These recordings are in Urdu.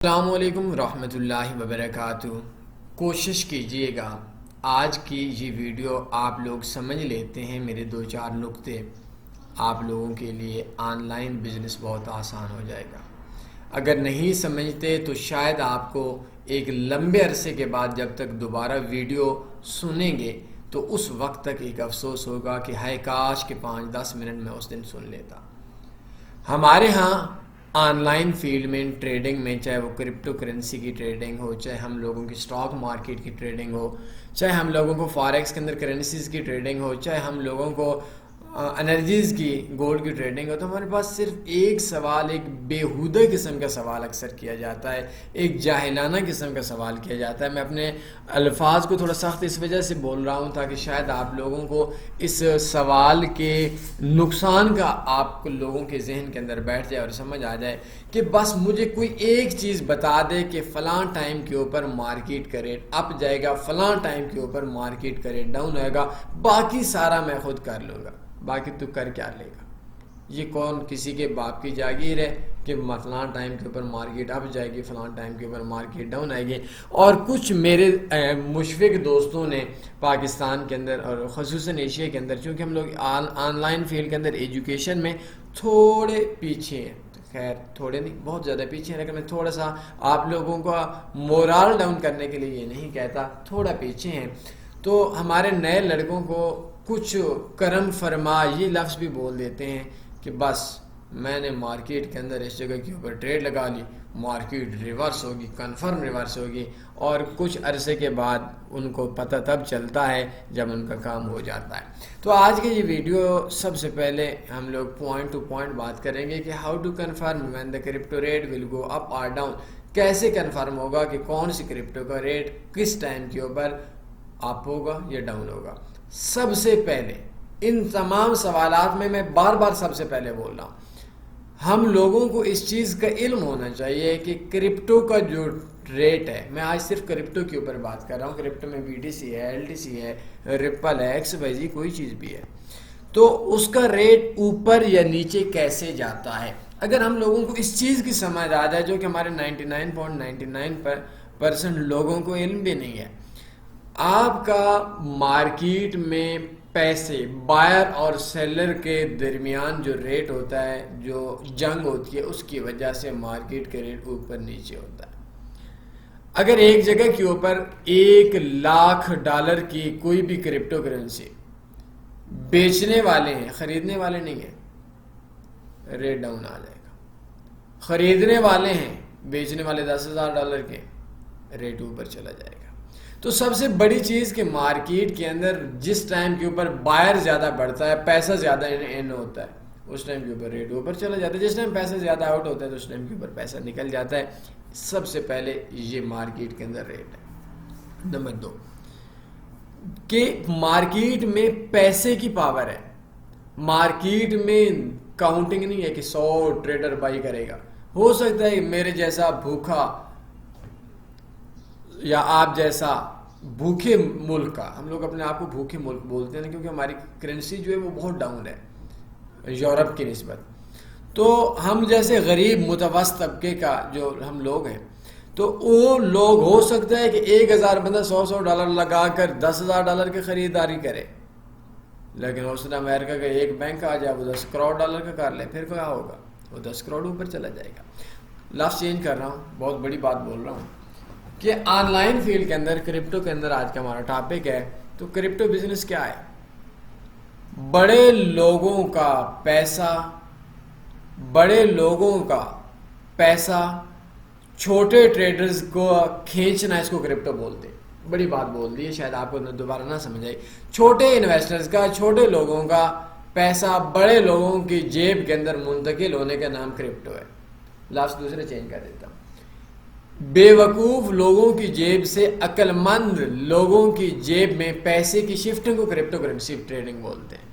السلام علیکم ورحمۃ اللہ وبرکاتہ۔ کوشش کیجئے گا آج کی یہ ویڈیو آپ لوگ سمجھ لیتے ہیں، میرے دو چار نقطے آپ لوگوں کے لیے آن لائن بزنس بہت آسان ہو جائے گا۔ اگر نہیں سمجھتے تو شاید آپ کو ایک لمبے عرصے کے بعد جب تک دوبارہ ویڈیو سنیں گے تو اس وقت تک ایک افسوس ہوگا کہ ہائے کاش کہ 5-10 منٹ میں اس دن سن لیتا۔ ہمارے ہاں آن لائن فیلڈ میں ٹریڈنگ میں، چاہے وہ کرپٹو کرنسی کی ٹریڈنگ ہو، چاہے ہم لوگوں کی سٹاک مارکیٹ کی ٹریڈنگ ہو، چاہے ہم لوگوں کو فاریکس کے اندر کرنسیز کی ٹریڈنگ ہو، چاہے ہم لوگوں کو انرجیز کی گولڈ کی ٹریڈنگ ہو، تو ہمارے پاس صرف ایک سوال، ایک بیہودہ قسم کا سوال اکثر کیا جاتا ہے، ایک جاہلانہ قسم کا سوال کیا جاتا ہے۔ میں اپنے الفاظ کو تھوڑا سخت اس وجہ سے بول رہا ہوں تاکہ شاید آپ لوگوں کو اس سوال کے نقصان کا آپ لوگوں کے ذہن کے اندر بیٹھ جائے اور سمجھ آ جائے کہ بس مجھے کوئی ایک چیز بتا دے کہ فلاں ٹائم کے اوپر مارکیٹ کا ریٹ اپ جائے گا، فلاں ٹائم کے اوپر مارکیٹ کا ریٹ ڈاؤن ہوئے گا، باقی سارا میں خود کر لوں گا۔ باقی تو کر کیا لے گا؟ یہ کون کسی کے باپ کی جاگیر ہے کہ فلاں ٹائم کے اوپر مارکیٹ اپ جائے گی، فلاں ٹائم کے اوپر مارکیٹ ڈاؤن آئے گی؟ اور کچھ میرے مشفق دوستوں نے پاکستان کے اندر اور خصوصاً ایشیا کے اندر، چونکہ ہم لوگ آن لائن فیلڈ کے اندر ایجوکیشن میں تھوڑے پیچھے ہیں، خیر تھوڑے نہیں بہت زیادہ پیچھے ہیں، لیکن میں تھوڑا سا آپ لوگوں کا مورال ڈاؤن کرنے کے لیے یہ نہیں کہتا، تھوڑا پیچھے ہیں، تو ہمارے نئے لڑکوں کو کچھ کرم فرما یہ لفظ بھی بول دیتے ہیں کہ بس میں نے مارکیٹ کے اندر اس جگہ کے اوپر ٹریڈ لگا لی، مارکیٹ ریورس ہوگی، کنفرم ریورس ہوگی، اور کچھ عرصے کے بعد ان کو پتہ تب چلتا ہے جب ان کا کام ہو جاتا ہے۔ تو آج کی یہ ویڈیو سب سے پہلے ہم لوگ پوائنٹ ٹو پوائنٹ بات کریں گے کہ how to confirm when the crypto rate will go up اور ڈاؤن۔ کیسے کنفرم ہوگا کہ کون سی کرپٹو کا ریٹ کس ٹائم کے اوپر اپ ہوگا یا ڈاؤن ہوگا۔ سب سے پہلے ان تمام سوالات میں بار بار سب سے پہلے بول رہا ہوں، ہم لوگوں کو اس چیز کا علم ہونا چاہیے کہ کرپٹو کا جو ریٹ ہے، میں آج صرف کرپٹو کے اوپر بات کر رہا ہوں، کرپٹو میں BTC ہے، LTC ہے، ریپل ہے، XYZ کوئی چیز بھی ہے، تو اس کا ریٹ اوپر یا نیچے کیسے جاتا ہے۔ اگر ہم لوگوں کو اس چیز کی سمجھ آ جائے، جو کہ ہمارے 99.99% لوگوں کو علم بھی نہیں ہے، آپ کا مارکیٹ میں پیسے بائر اور سیلر کے درمیان جو ریٹ ہوتا ہے، جو جنگ ہوتی ہے، اس کی وجہ سے مارکیٹ کے ریٹ اوپر نیچے ہوتا ہے۔ اگر ایک جگہ کے اوپر $1,00,000 کی کوئی بھی کرپٹو کرنسی بیچنے والے ہیں، خریدنے والے نہیں ہیں، ریٹ ڈاؤن آ جائے گا۔ خریدنے والے ہیں، بیچنے والے $10,000 کے، ریٹ اوپر چلا جائے گا۔ تو سب سے بڑی چیز کہ مارکیٹ کے اندر جس ٹائم کے اوپر بائر زیادہ بڑھتا ہے، پیسہ زیادہ ان ہوتا ہے، اس ٹائم کے اوپر ریٹ اوپر چلا جاتا ہے۔ جس ٹائم پیسہ زیادہ آؤٹ ہوتا ہے تو اس ٹائم کے اوپر پیسہ نکل جاتا ہے۔ سب سے پہلے یہ مارکیٹ کے اندر ریٹ ہے۔ نمبر 2 کہ مارکیٹ میں پیسے کی پاور ہے۔ مارکیٹ میں کاؤنٹنگ نہیں ہے کہ 100 ٹریڈر بائی کرے گا۔ ہو سکتا ہے میرے جیسا بھوکا یا آپ جیسا بھوکے ملک کا، ہم لوگ اپنے آپ کو بھوکے ملک بولتے ہیں کیونکہ ہماری کرنسی جو ہے وہ بہت ڈاؤن ہے یورپ کی نسبت، تو ہم جیسے غریب متوسط طبقے کا جو ہم لوگ ہیں، تو وہ لوگ ہو سکتا ہے کہ 1,000 بندہ $100 لگا کر $10,000 کی خریداری کرے، لیکن اس نے امریکہ کا ایک بینک آ جائے وہ $10 کروڑ کا کر لے، پھر کیا ہوگا؟ وہ 10 کروڑ اوپر چلا جائے گا۔ لفظ چینج کر رہا ہوں، بہت بڑی بات بول رہا ہوں کہ آن لائن فیلڈ کے اندر کرپٹو کے اندر آج کا ہمارا ٹاپک ہے۔ تو کرپٹو بزنس کیا ہے؟ بڑے لوگوں کا پیسہ چھوٹے ٹریڈرز کو کھینچنا، اس کو کرپٹو بولتے ہیں۔ بڑی بات بول دی ہے، شاید آپ کو دوبارہ نہ سمجھ آئی۔ چھوٹے انویسٹرز کا، چھوٹے لوگوں کا پیسہ بڑے لوگوں کی جیب کے اندر منتقل ہونے کا نام کرپٹو ہے۔ لفظ دوسرے چینج کر دیتا ہوں، بے وقوف لوگوں کی جیب سے عقل مند لوگوں کی جیب میں پیسے کی شفٹنگ کو کرپٹو کرنسی ٹریڈنگ بولتے ہیں۔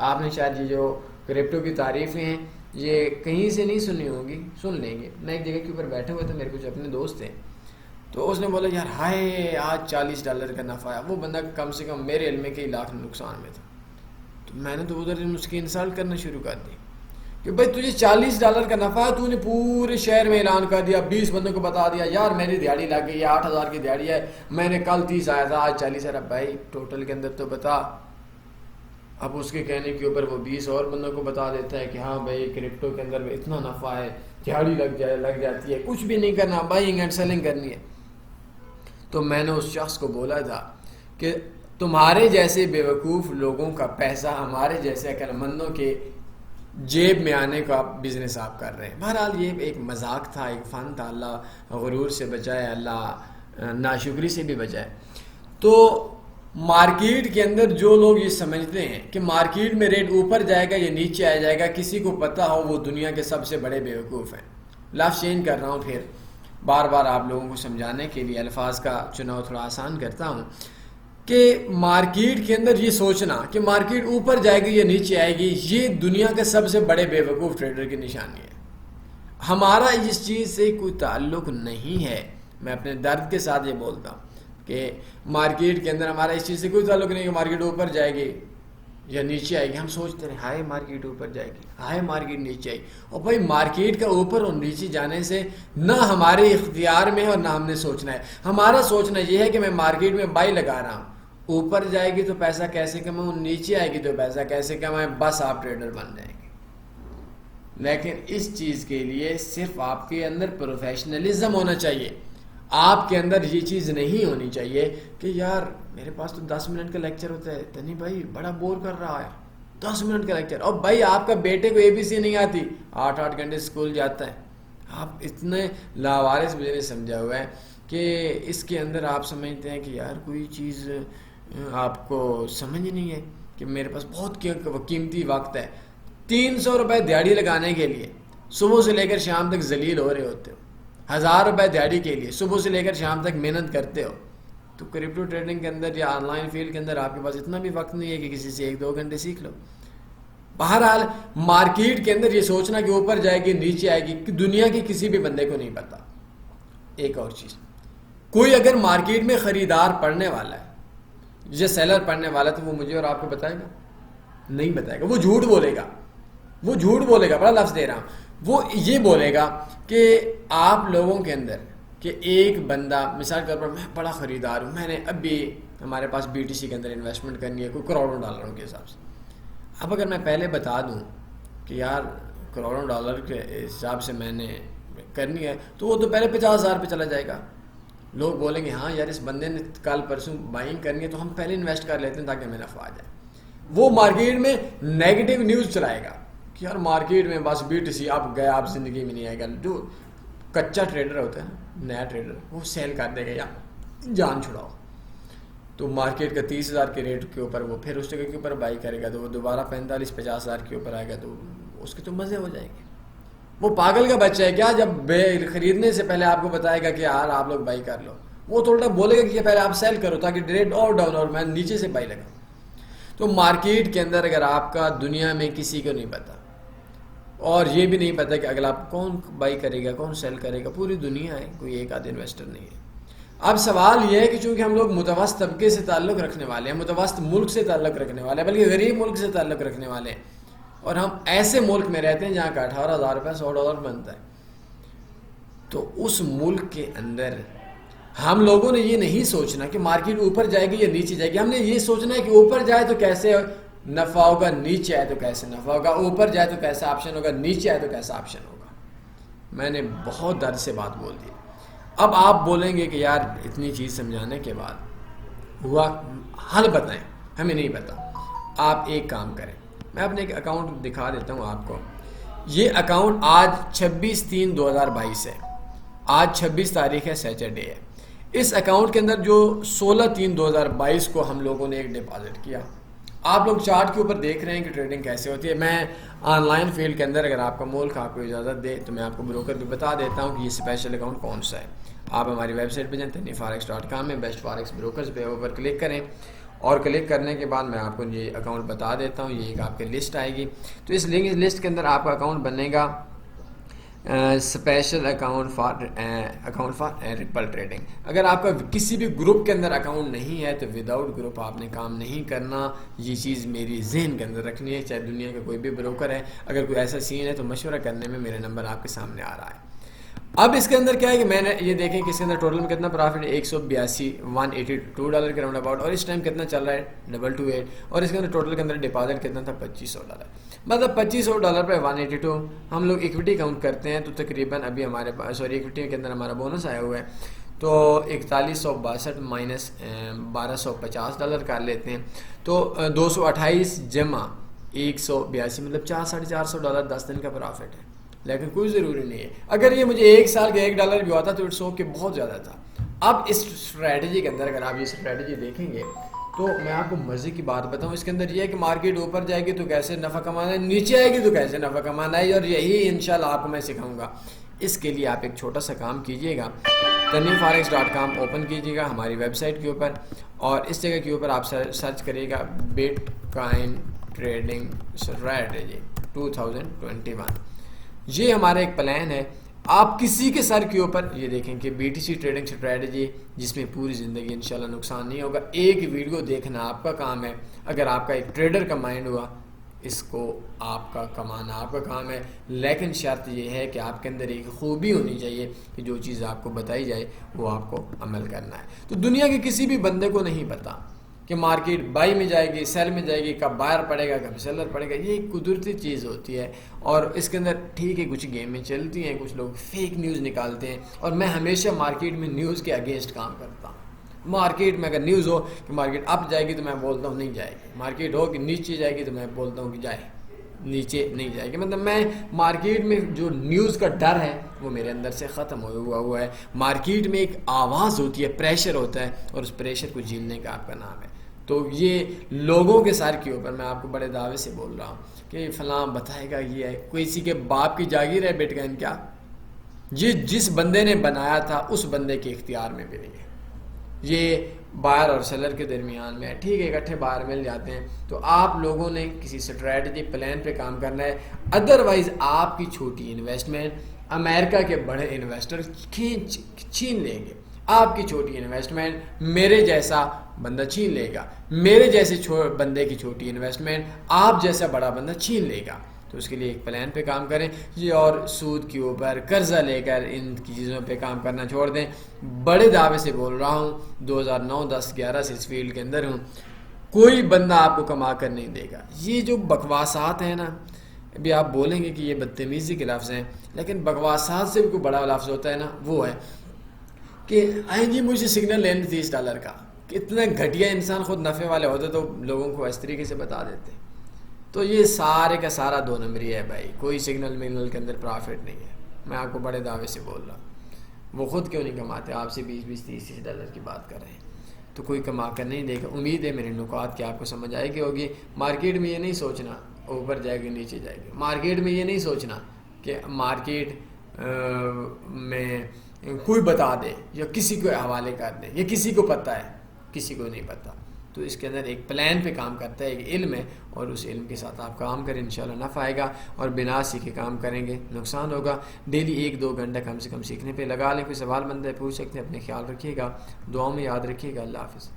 آپ نے شاید یہ جو کرپٹو کی تعریفیں ہیں یہ کہیں سے نہیں سنی ہوگی، سن لیں گے۔ میں ایک جگہ کے اوپر بیٹھے ہوئے تھے، میرے کچھ اپنے دوست ہیں، تو اس نے بولا یار ہائے آج $40 کا نفع ہے۔ وہ بندہ کم سے کم میرے علم میں کئی لاکھ نقصان میں تھا، تو میں نے تو ادھر اس کی انسلٹ کرنا شروع کر دی کہ بھائی تجھے $40 کا نفع ہے، تو نے پورے شہر میں اعلان کر دیا، 20 بندوں کو بتا دیا یار میری دیہڑی لگ گئی ہے، 8,000 کی دیہڑی ہے، میں نے کل 30 آیا تھا، آج 40 ہے۔ بھائی ٹوٹل کے اندر تو بتا۔ اب اس کے کہنے کے اوپر وہ 20 اور بندوں کو بتا دیتا ہے کہ ہاں بھائی کرپٹو کے اندر اتنا نفع ہے، دیہڑی لگ جاتی ہے، کچھ بھی نہیں کرنا، بائنگ اینڈ سیلنگ کرنی ہے۔ تو میں نے اس شخص کو بولا تھا کہ تمہارے جیسے بیوقوف لوگوں کا پیسہ ہمارے جیسے عقل مندوں کے جیب میں آنے کا بزنس آپ کر رہے ہیں۔ بہرحال یہ ایک مذاق تھا، ایک فن تھا، اللہ غرور سے بچائے، اللہ ناشکری سے بھی بچائے۔ تو مارکیٹ کے اندر جو لوگ یہ سمجھتے ہیں کہ مارکیٹ میں ریٹ اوپر جائے گا یا نیچے آ جائے گا کسی کو پتہ ہو، وہ دنیا کے سب سے بڑے بیوقوف ہیں۔ لفظ چینج کر رہا ہوں، پھر بار بار آپ لوگوں کو سمجھانے کے لیے الفاظ کا چناؤ تھوڑا آسان کرتا ہوں کہ مارکیٹ کے اندر یہ سوچنا کہ مارکیٹ اوپر جائے گی یا نیچے آئے گی، یہ دنیا کے سب سے بڑے بیوقوف ٹریڈر کی نشانی ہے۔ ہمارا اس چیز سے کوئی تعلق نہیں ہے۔ میں اپنے درد کے ساتھ یہ بولتا ہوں کہ مارکیٹ کے اندر ہمارا اس چیز سے کوئی تعلق نہیں کہ مارکیٹ اوپر جائے گی یا نیچے آئے گی۔ ہم سوچتے ہیں ہائے مارکیٹ اوپر جائے گی، ہائے مارکیٹ نیچے آئے گی۔ اور بھائی مارکیٹ کا اوپر اور نیچے جانے سے نہ ہمارے اختیار میں ہے اور نہ ہم نے سوچنا ہے۔ ہمارا سوچنا یہ ہے کہ میں مارکیٹ میں بائی لگا رہا ہوں، اوپر جائے گی تو پیسہ کیسے کماؤں، نیچے آئے گی تو پیسہ کیسے کمائیں، بس آپ ٹریڈر بن جائیں گے۔ لیکن اس چیز کے لیے صرف آپ کے اندر پروفیشنلزم ہونا چاہیے۔ آپ کے اندر یہ چیز نہیں ہونی چاہیے کہ یار میرے پاس تو 10 منٹ کا لیکچر ہوتا ہے، تنی بھائی بڑا بور کر رہا ہے 10 منٹ کا لیکچر، اور بھائی آپ کا بیٹے کو ABC نہیں آتی، 8 گھنٹے اسکول جاتا ہے۔ آپ اتنے لاوارث مجھے سمجھا ہوا ہے کہ اس کے اندر آپ سمجھتے ہیں کہ یار کوئی چیز آپ کو سمجھ نہیں ہے کہ میرے پاس بہت قیمتی وقت ہے۔ 300 روپے دیہڑی لگانے کے لیے صبح سے لے کر شام تک ذلیل ہو رہے ہوتے ہو، 1000 روپے دیہڑی کے لیے صبح سے لے کر شام تک محنت کرتے ہو، تو کرپٹو ٹریڈنگ کے اندر یا آن لائن فیلڈ کے اندر آپ کے پاس اتنا بھی وقت نہیں ہے کہ کسی سے 1-2 گھنٹے سیکھ لو۔ بہرحال مارکیٹ کے اندر یہ سوچنا کہ اوپر جائے گی نیچے آئے گی، کہ دنیا کے کسی بھی بندے کو نہیں پتا۔ ایک اور چیز، کوئی اگر مارکیٹ میں خریدار پڑھنے والا ہے یا سیلر پڑھنے والا ہے تو وہ مجھے اور آپ کو بتائے گا؟ نہیں بتائے گا، وہ جھوٹ بولے گا۔ وہ جھوٹ بولے گا، بڑا لفظ دے رہا ہوں، وہ یہ بولے گا کہ آپ لوگوں کے اندر کہ ایک بندہ مثال کے طور پر میں بڑا خریدار ہوں، میں نے ابھی ہمارے پاس BTC کے اندر انویسٹمنٹ کرنی ہے کوئی کروڑوں ڈالروں کے حساب سے۔ اب اگر میں پہلے بتا دوں کہ یار کروڑوں ڈالر کے حساب سے میں نے کرنی ہے تو وہ تو پہلے 50,000 پہ چلا جائے گا۔ لوگ بولیں گے ہاں یار اس بندے نے کل پرسوں بائنگ کرنی ہے تو ہم پہلے انویسٹ کر لیتے ہیں تاکہ ہمیں نفع آ جائے۔ وہ مارکیٹ میں نیگیٹو نیوز چلائے گا کہ یار مارکیٹ میں بس BTC اب گیا، اب زندگی میں نہیں آئے گا۔ جو کچا ٹریڈر ہوتا ہے نا، نیا ٹریڈر، وہ سیل کر دے گا یا جان چھڑاؤ، تو مارکیٹ کا 30,000 کے ریٹ کے اوپر وہ پھر اس جگہ کے اوپر بائی کرے گا تو وہ دوبارہ 45-50,000 کے اوپر آئے گا تو اس کے تو مزے ہو جائیں گے۔ وہ پاگل کا بچہ ہے کیا جب خریدنے سے پہلے آپ کو بتائے گا کہ یار آپ لوگ بائی کر لو، وہ تو الٹا بولے گا کہ پہلے آپ سیل کرو تاکہ ریٹ اور ڈاؤن اور میں نیچے سے بائی لگاؤں۔ تو مارکیٹ کے اندر اگر آپ کا دنیا میں کسی کو نہیں پتا اور یہ بھی نہیں پتا کہ اگلا کون بائی کرے گا کون سیل کرے گا، پوری دنیا ہے، کوئی ایک آدھ انویسٹر نہیں ہے۔ اب سوال یہ ہے کہ چونکہ ہم لوگ متوسط طبقے سے تعلق رکھنے والے ہیں، متوسط ملک سے تعلق رکھنے والے ہیں، بلکہ غریب ملک سے تعلق رکھنے والے ہیں، اور ہم ایسے ملک میں رہتے ہیں جہاں کا 18,000 روپے $100 بنتا ہے، تو اس ملک کے اندر ہم لوگوں نے یہ نہیں سوچنا کہ مارکیٹ اوپر جائے گی یا نیچے جائے گی۔ ہم نے یہ سوچنا ہے کہ اوپر جائے تو کیسے نفع ہوگا، نیچے آئے تو کیسے نفع ہوگا، اوپر جائے تو کیسا آپشن ہوگا، نیچے آئے تو کیسا آپشن ہوگا۔ میں نے بہت درد سے بات بول دی۔ اب آپ بولیں گے کہ یار اتنی چیز سمجھانے کے بعد ہوا حل بتائیں، ہمیں نہیں پتا۔ آپ ایک کام کریں، میں اپنے ایک اکاؤنٹ دکھا دیتا ہوں آپ کو۔ یہ اکاؤنٹ آج 26/3/2022 ہے، آج 26 تاریخ ہے، سیچرڈے ہے۔ اس اکاؤنٹ کے اندر جو 16/3/2022 کو ہم لوگوں نے ایک ڈپازٹ کیا، آپ لوگ چارٹ کے اوپر دیکھ رہے ہیں کہ ٹریڈنگ کیسے ہوتی ہے۔ میں آن لائن فیلڈ کے اندر اگر آپ کا ملک آپ کو اجازت دے تو میں آپ کو بروکر بھی بتا دیتا ہوں کہ یہ اسپیشل اکاؤنٹ کون سا ہے۔ آپ ہماری ویب سائٹ پہ جائیں، tennyforex.com میں بیسٹ فارکس بروکرز پہ اوپر کلک کریں، اور کلک کرنے کے بعد میں آپ کو یہ اکاؤنٹ بتا دیتا ہوں، یہ ایک آپ کی لسٹ آئے گی۔ تو اس لسٹ کے اندر آپ کا اکاؤنٹ بنے گا special account for Ripple trading. اگر آپ کا کسی بھی گروپ کے اندر اکاؤنٹ نہیں ہے تو وداؤٹ گروپ آپ نے کام نہیں کرنا. یہ چیز میری ذہن کے اندر رکھنی ہے. چاہے دنیا کا کوئی بھی بروکر ہے, اگر کوئی ایسا سین ہے تو مشورہ کرنے میں میرا نمبر آپ کے سامنے آ رہا ہے. اب اس کے اندر کیا ہے کہ میں نے یہ دیکھیں کہ اس کے اندر ٹوٹل میں کتنا پرافٹ ہے, $182 کے راؤنڈ اباؤٹ, اور اس ٹائم کتنا چل رہا ہے 228, اور اس کے اندر ٹوٹل کے اندر ڈپازٹ کتنا تھا $2500. مطلب $2500 پہ 182 ہم لوگ ایکویٹی کاؤنٹ کرتے ہیں تو تقریباً ابھی ہمارے پاس ایکویٹی کے اندر ہمارا بونس آیا ہوا ہے تو 4162 مائنس $1250 کر لیتے ہیں تو 228 جمع 182 مطلب $400 10 دن کا پرافٹ ہے. لیکن کوئی ضروری نہیں ہے. اگر یہ مجھے ایک سال کا $1 بھی ہوتا تو اٹس اوکے, بہت زیادہ تھا. اب اس اسٹریٹجی کے اندر اگر آپ یہ اسٹریٹجی دیکھیں گے تو میں آپ کو مزے کی بات بتاؤں, اس کے اندر یہ ہے کہ مارکیٹ اوپر جائے گی تو کیسے نفع کمانا ہے, نیچے آئے گی تو کیسے نفع کمانا ہے, اور یہی انشاءاللہ آپ کو میں سکھاؤں گا. اس کے لیے آپ ایک چھوٹا سا کام کیجئے گا, TanveemForex.com اوپن کیجئے گا ہماری ویب سائٹ کے اوپر, اور اس جگہ کے اوپر آپ سرچ کریے گا بٹ کوائن ٹریڈنگ اسٹریٹجی 2021. یہ ہمارا ایک پلان ہے. آپ کسی کے سر کے اوپر یہ دیکھیں کہ BTC ٹریڈنگ اسٹریٹجی جس میں پوری زندگی انشاءاللہ نقصان نہیں ہوگا. ایک ویڈیو دیکھنا آپ کا کام ہے. اگر آپ کا ایک ٹریڈر کا مائنڈ ہوا, اس کو آپ کا کمانا آپ کا کام ہے. لیکن شرط یہ ہے کہ آپ کے اندر ایک خوبی ہونی چاہیے کہ جو چیز آپ کو بتائی جائے وہ آپ کو عمل کرنا ہے. تو دنیا کے کسی بھی بندے کو نہیں پتا کہ مارکیٹ بائی میں جائے گی, سیل میں جائے گی, کب بائر پڑے گا, کب سیلر پڑے گا. یہ ایک قدرتی چیز ہوتی ہے, اور اس کے اندر ٹھیک ہے کچھ گیمیں چلتی ہیں, کچھ لوگ فیک نیوز نکالتے ہیں, اور میں ہمیشہ مارکیٹ میں نیوز کے اگینسٹ کام کرتا ہوں. مارکیٹ میں اگر نیوز ہو کہ مارکیٹ اپ جائے گی تو میں بولتا ہوں نہیں جائے گی, مارکیٹ ہو کہ نیچے جائے گی تو میں بولتا ہوں کہ جائے, نیچے نہیں جائے گی. مطلب میں مارکیٹ میں جو نیوز کا ڈر ہے وہ میرے اندر سے ختم ہوا ہے. مارکیٹ میں ایک آواز ہوتی ہے, پریشر ہوتا ہے, اور اس پریشر کو جھیلنے کا آپ کا نام ہے. تو یہ لوگوں کے سر کے اوپر میں آپ کو بڑے دعوے سے بول رہا ہوں کہ فلاں بتائے گا یہ ہے, کوئی کسی کے باپ کی جاگیر ہے بٹ کوائن کیا, یہ جس بندے نے بنایا تھا اس بندے کے اختیار میں بھی نہیں ہے. یہ بائر اور سیلر کے درمیان میں ٹھیک ہے, اکٹھے باہر مل جاتے ہیں. تو آپ لوگوں نے کسی اسٹریٹجی پلان پہ کام کرنا ہے. ادروائز آپ کی چھوٹی انویسٹمنٹ امریکہ کے بڑے انویسٹر چھین لیں گے. آپ کی چھوٹی انویسٹمنٹ میرے جیسا بندہ چھین لے گا, میرے جیسے بندے کی چھوٹی انویسٹمنٹ آپ جیسا بڑا بندہ چھین لے گا. تو اس کے لیے ایک پلان پہ کام کریں جی, اور سود کے اوپر قرضہ لے کر ان کی چیزوں پہ کام کرنا چھوڑ دیں. بڑے دعوے سے بول رہا ہوں, 2009 10 11 سے اس فیلڈ کے اندر ہوں. کوئی بندہ آپ کو کما کر نہیں دے گا. یہ جو بکواسات ہیں نا, ابھی آپ بولیں گے کہ یہ بدتمیزی کے لفظ ہیں, لیکن بکواسات سے بھی کوئی بڑا لفظ ہوتا ہے نا, وہ ہے کہ آئیں جی مجھے سگنل لینا تھی $30 کا. اتنا گھٹیا انسان خود نفع والے ہوتے تو لوگوں کو اس طریقے سے بتا دیتے. تو یہ سارے کا سارا 2 نمبری ہے بھائی, کوئی سگنل مگنل کے اندر پرافٹ نہیں ہے. میں آپ کو بڑے دعوے سے بول رہا ہوں. وہ خود کیوں نہیں کماتے, آپ سے $20-30 کی بات کر رہے ہیں, تو کوئی کما کر نہیں دے گا. امید ہے میرے نکات کہ آپ کو سمجھ آئے گی ہوگی. مارکیٹ میں یہ نہیں سوچنا اوپر جائے گی نیچے جائے گی. مارکیٹ میں یہ نہیں سوچنا کہ مارکیٹ میں کوئی بتا دے یا کسی کو حوالے کر دے یا کسی کو پتہ ہے, کسی کو نہیں پتہ. تو اس کے اندر ایک پلان پہ کام کرتا ہے, ایک علم ہے, اور اس علم کے ساتھ آپ کام کریں انشاءاللہ نفع آئے گا. اور بنا سیکھے کام کریں گے نقصان ہوگا. ڈیلی 1-2 گھنٹہ کم سے کم سیکھنے پہ لگا لیں. کوئی سوال مند ہے پوچھ سکتے ہیں. اپنے خیال رکھیے گا, دعاؤں میں یاد رکھیے گا. اللہ حافظ.